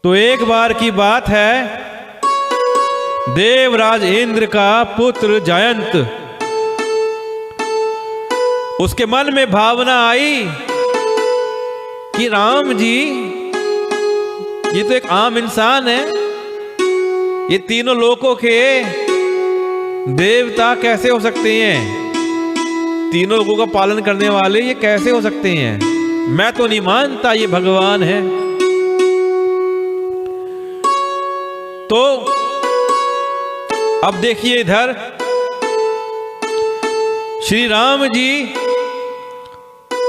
तो एक बार की बात है, देवराज इंद्र का पुत्र जयंत, उसके मन में भावना आई कि राम जी ये तो एक आम इंसान है, ये तीनों लोकों के देवता कैसे हो सकते हैं? तीनों लोगों का पालन करने वाले ये कैसे हो सकते हैं? मैं तो नहीं मानता ये भगवान है। तो अब देखिए इधर श्री राम जी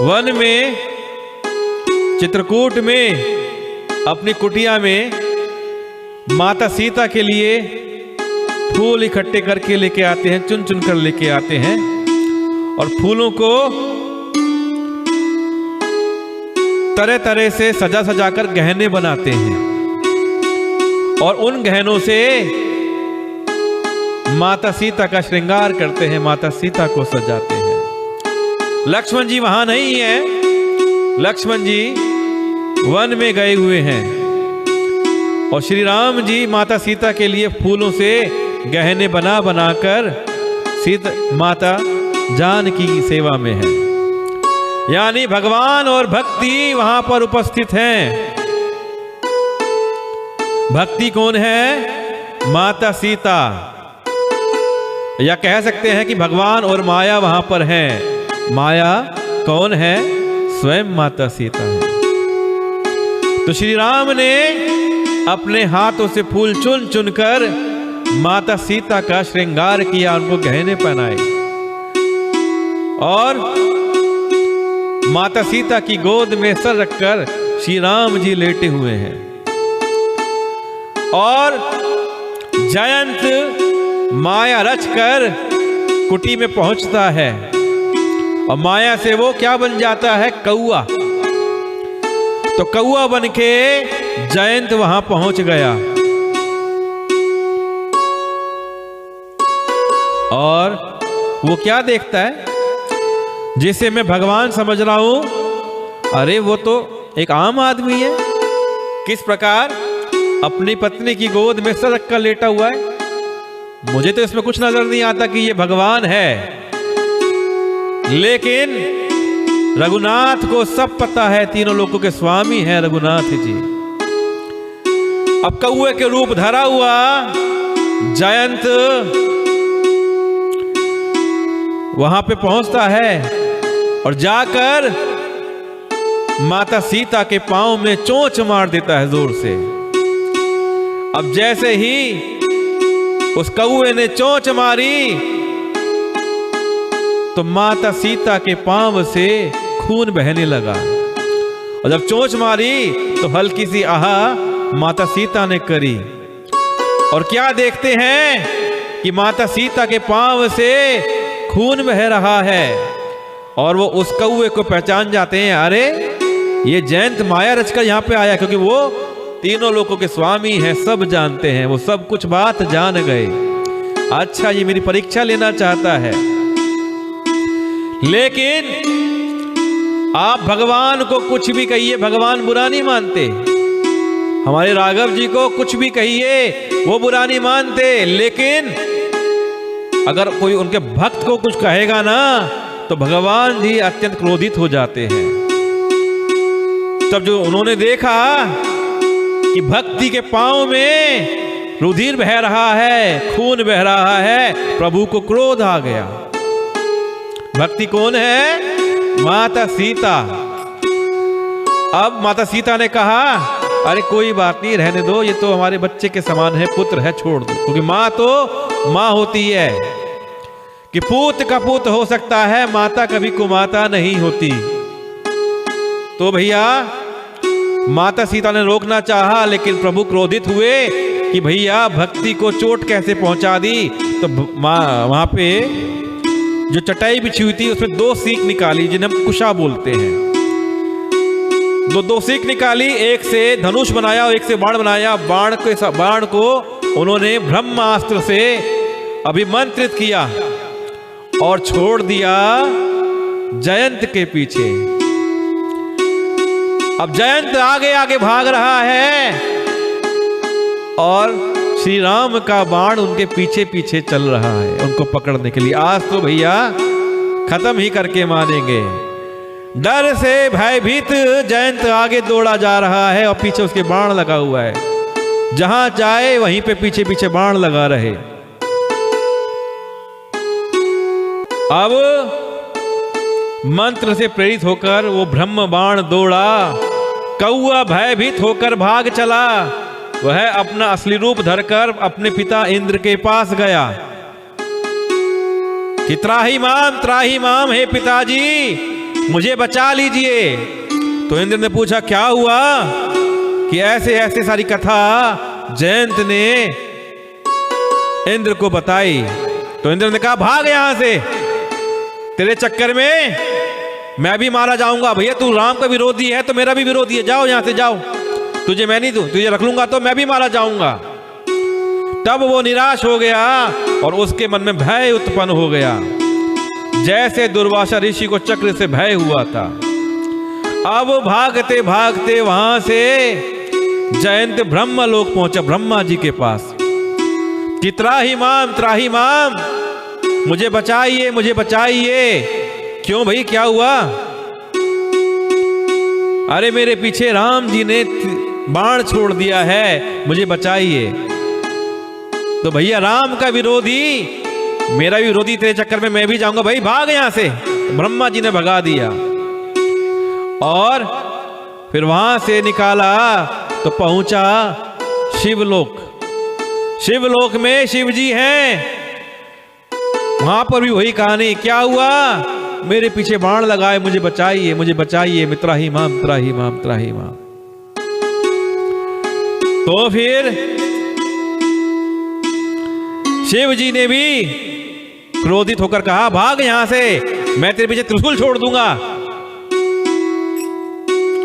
वन में चित्रकूट में अपनी कुटिया में माता सीता के लिए फूल इकट्ठे करके लेके आते हैं, चुन चुन कर लेके आते हैं और फूलों को तरह तरह से सजा सजा कर गहने बनाते हैं और उन गहनों से माता सीता का श्रृंगार करते हैं, माता सीता को सजाते हैं। लक्ष्मण जी वहां नहीं है, लक्ष्मण जी वन में गए हुए हैं और श्री राम जी माता सीता के लिए फूलों से गहने बना बनाकर सीता माता जानकी की सेवा में है। यानी भगवान और भक्ति वहां पर उपस्थित हैं। भक्ति कौन है? माता सीता, या कह सकते हैं कि भगवान और माया वहां पर हैं। माया कौन है? स्वयं माता सीता है। तो श्री राम ने अपने हाथों से फूल चुन चुनकर माता सीता का श्रृंगार किया, उनको गहने पहनाए और माता सीता की गोद में सर रखकर श्री राम जी लेटे हुए हैं। और जयंत माया रचकर कुटी में पहुंचता है और माया से वो क्या बन जाता है? कौआ। तो कौआ बनके जयंत वहां पहुंच गया और वो क्या देखता है? जिसे मैं भगवान समझ रहा हूं, अरे वो तो एक आम आदमी है। किस प्रकार? अपनी पत्नी की गोद में सर रखकर लेटा हुआ है। मुझे तो इसमें कुछ नजर नहीं आता कि ये भगवान है, लेकिन रघुनाथ को सब पता है, तीनों लोगों के स्वामी हैं रघुनाथ जी। अब कौए के रूप धरा हुआ जयंत वहां पे पहुंचता है और जाकर माता सीता के पांव में चोंच मार देता है जोर से। अब जैसे ही उस कौए ने चोंच मारी तो माता सीता के पांव से खून बहने लगा और जब चोंच मारी तो हल्की सी आहा माता सीता ने करी और क्या देखते हैं कि माता सीता के पांव से खून बह रहा है और वो उस कौए को पहचान जाते हैं। अरे ये जयंत माया रचकर यहाँ पे आया, क्योंकि वो तीनों लोगों के स्वामी हैं, सब जानते हैं, वो सब कुछ बात जान गए। अच्छा, ये मेरी परीक्षा लेना चाहता है। लेकिन आप भगवान को कुछ भी कहिए, भगवान बुरा नहीं मानते। हमारे राघव जी को कुछ भी कहिए, वो बुरा नहीं मानते। लेकिन अगर कोई उनके भक्त को कुछ कहेगा ना तो भगवान जी अत्यंत क्रोधित हो जाते हैं। तब जो उन्होंने देखा कि भक्ति के पांव में रुधिर बह रहा है, खून बह रहा है, प्रभु को क्रोध आ गया। भक्ति कौन है? माता सीता। अब माता सीता ने कहा, अरे कोई बात नहीं, रहने दो, ये तो हमारे बच्चे के समान है, पुत्र है, छोड़ दो। क्योंकि माँ तो माँ होती है कि पूत का पूत हो सकता है, माता कभी कुमाता नहीं होती। तो भैया माता सीता ने रोकना चाहा, लेकिन प्रभु क्रोधित हुए कि भैया भक्ति को चोट कैसे पहुंचा दी। तो वहां पे जो चटाई बिछी हुई थी उसमें 2 सीख निकाली, जिन्हें हम कुशा बोलते हैं। दो सीख निकाली, एक से धनुष बनाया और एक से बाण बनाया। बाण को उन्होंने ब्रह्मास्त्र से अभिमंत्रित किया और छोड़ दिया जयंत के पीछे। अब जयंत आगे आगे भाग रहा है और श्री राम का बाण उनके पीछे पीछे चल रहा है उनको पकड़ने के लिए। आज तो भैया खत्म ही करके मानेंगे। डर से भयभीत जयंत आगे दौड़ा जा रहा है और पीछे उसके बाण लगा हुआ है। जहां जाए वहीं पे पीछे पीछे बाण लगा रहे। अब मंत्र से प्रेरित होकर वो ब्रह्म बाण दौड़ा। कौआ भयभीत होकर भाग चला। वह अपना असली रूप धरकर अपने पिता इंद्र के पास गया कि त्राही माम हे पिताजी मुझे बचा लीजिए। तो इंद्र ने पूछा क्या हुआ कि ऐसे ऐसे सारी कथा जयंत ने इंद्र को बताई। तो इंद्र ने कहा भाग यहां से, तेरे चक्कर में मैं भी मारा जाऊंगा। भैया तू राम का विरोधी है तो मेरा भी विरोधी है, जाओ यहां से जाओ, तुझे मैं नहीं दूं, तुझे रख लूंगा तो मैं भी मारा जाऊंगा। तब वो निराश हो गया और उसके मन में भय उत्पन्न हो गया, जैसे दुर्वासा ऋषि को चक्र से भय हुआ था। अब भागते भागते वहां से जयंत ब्रह्मलोक पहुंचा, ब्रह्मा जी के पास कि त्राही माम मुझे बचाइए मुझे बचाइए। क्यों भाई क्या हुआ? अरे मेरे पीछे राम जी ने बाण छोड़ दिया है, मुझे बचाइए। तो भैया राम का विरोधी मेरा विरोधी, तेरे चक्कर में मैं भी जाऊंगा, भाई भाग यहां से। तो ब्रह्मा जी ने भगा दिया और फिर वहां से निकाला तो पहुंचा शिवलोक। शिवलोक में शिव जी हैं। वहां पर भी वही कहानी, क्या हुआ? मेरे पीछे बाण लगाए, मुझे बचाइए मुझे बचाइए, त्राही माम त्राही माम त्राही माम। तो फिर शिव जी ने भी क्रोधित होकर कहा भाग यहां से, मैं तेरे पीछे त्रिशूल छोड़ दूंगा।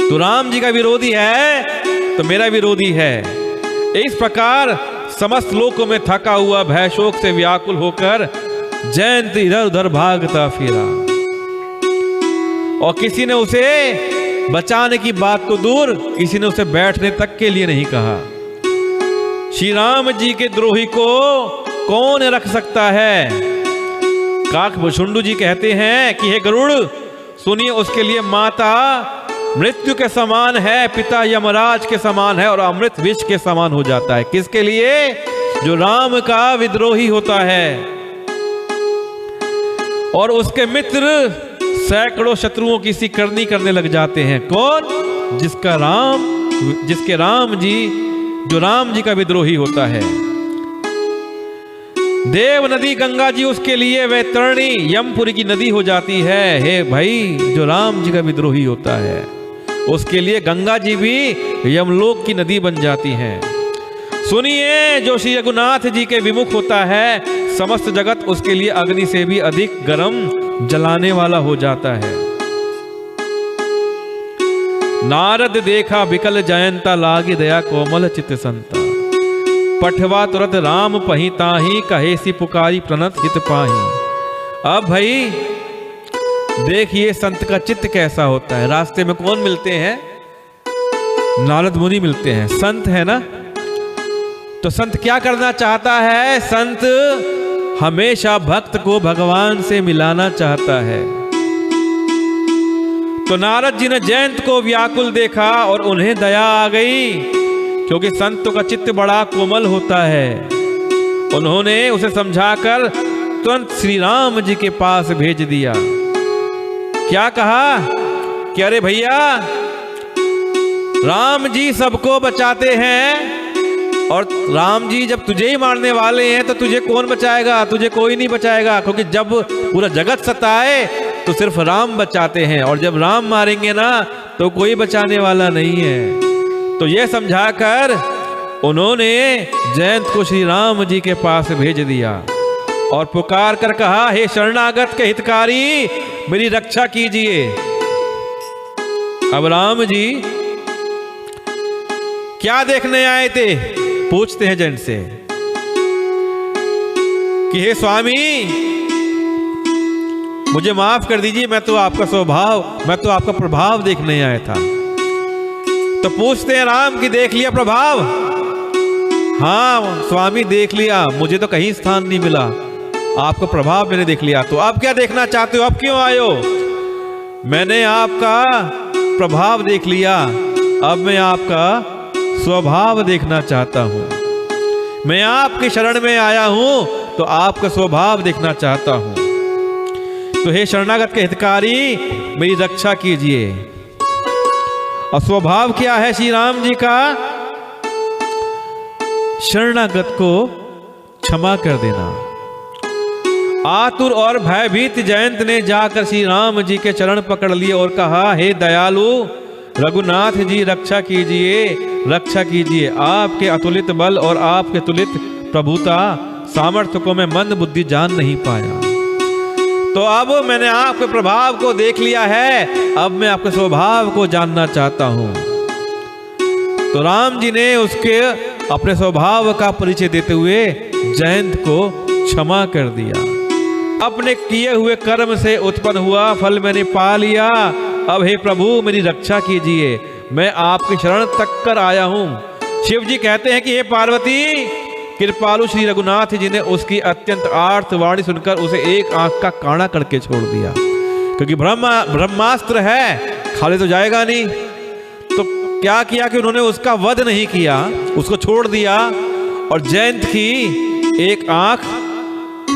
तो राम जी का विरोधी है तो मेरा विरोधी है। इस प्रकार समस्त लोकों में थका हुआ भय शोक से व्याकुल होकर जयंत इधर उधर भागता फिरा और किसी ने उसे बचाने की बात तो दूर, किसी ने उसे बैठने तक के लिए नहीं कहा। श्री राम जी के द्रोही को कौन रख सकता है? काकभुषुंडु जी कहते हैं कि हे गरुड़ सुनिए, उसके लिए माता मृत्यु के समान है, पिता यमराज के समान है और अमृत विष के समान हो जाता है। किसके लिए? जो राम का विद्रोही होता है। और उसके मित्र सैकड़ों शत्रुओं की सी करनी करने लग जाते हैं। कौन? जिसके राम जी, जो राम जी का विद्रोही होता है। देव नदी गंगा जी उसके लिए वैतरणी यमपुरी की नदी हो जाती है। हे भाई, जो राम जी का विद्रोही होता है उसके लिए गंगा जी भी यमलोक की नदी बन जाती हैं। सुनिए, जो श्री रघुनाथ जी के विमुख होता है समस्त जगत उसके लिए अग्नि से भी अधिक गर्म जलाने वाला हो जाता है। नारद देखा बिकल जयंता लागी दया कोमल चित्त संता। पठवा तुरत राम पही ताही कहेसी पुकारी प्रणत हित पाही। अब भाई देखिए संत का चित्त कैसा होता है। रास्ते में कौन मिलते हैं? नारद मुनि मिलते हैं, संत है ना। तो संत क्या करना चाहता है? संत हमेशा भक्त को भगवान से मिलाना चाहता है। तो नारद जी ने जयंत को व्याकुल देखा और उन्हें दया आ गई, क्योंकि संतों का चित्त बड़ा कोमल होता है। उन्होंने उसे समझाकर तुरंत श्री राम जी के पास भेज दिया। क्या कहा कि अरे भैया, राम जी सबको बचाते हैं और राम जी जब तुझे ही मारने वाले हैं तो तुझे कौन बचाएगा? तुझे कोई नहीं बचाएगा, क्योंकि जब पूरा जगत सताए तो सिर्फ राम बचाते हैं और जब राम मारेंगे ना तो कोई बचाने वाला नहीं है। तो यह समझाकर उन्होंने जयंत को श्री राम जी के पास भेज दिया और पुकार कर कहा, हे शरणागत के हितकारी, मेरी रक्षा कीजिए। अब राम जी क्या देखने आए थे? पूछते हैं जयंत से कि हे स्वामी, मुझे माफ कर दीजिए, मैं तो आपका प्रभाव देखने आया था। तो पूछते हैं राम कि देख लिया प्रभाव? हाँ स्वामी देख लिया, मुझे तो कहीं स्थान नहीं मिला, आपका प्रभाव मैंने देख लिया। तो अब क्या देखना चाहते हो, अब क्यों आए हो? मैंने आपका प्रभाव देख लिया, अब मैं आपका स्वभाव देखना चाहता हूं। मैं आपके शरण में आया हूं तो आपका स्वभाव देखना चाहता हूं। तो हे शरणागत के हितकारी, मेरी रक्षा कीजिए। और स्वभाव क्या है श्री राम जी का? शरणागत को क्षमा कर देना। आतुर और भयभीत जयंत ने जाकर श्री राम जी के चरण पकड़ लिए और कहा, हे दयालु रघुनाथ जी, रक्षा कीजिए, रक्षा कीजिए। आपके अतुलित बल और आपके तुलित प्रभुता सामर्थ्य को मैं मंद बुद्धि जान नहीं पाया। तो अब मैंने आपके प्रभाव को देख लिया है, अब मैं आपके स्वभाव को जानना चाहता हूं। तो राम जी ने उसके अपने स्वभाव का परिचय देते हुए जयंत को क्षमा कर दिया। अपने किए हुए कर्म से उत्पन्न हुआ फल मैंने पा लिया। अब हे प्रभु मेरी रक्षा कीजिए, मैं आपकी शरण तक कर आया हूं। शिव जी कहते हैं कि हे पार्वती, कृपालु श्री रघुनाथ जी ने उसकी अत्यंत आर्त वाणी सुनकर उसे एक आंख का काना करके छोड़ दिया, क्योंकि ब्रह्मास्त्र है, खाली तो जाएगा नहीं। तो क्या किया कि उन्होंने उसका वध नहीं किया, उसको छोड़ दिया और जयंत की एक आंख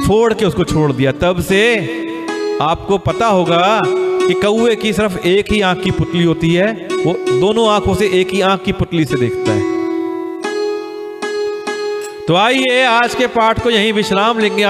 फोड़ के उसको छोड़ दिया। तब से आपको पता होगा कि कौवे की सिर्फ एक ही आंख की पुतली होती है, वो दोनों आंखों से एक ही आंख की पुतली से देखता है। तो आइए आज के पाठ को यहीं विश्राम लेंगे।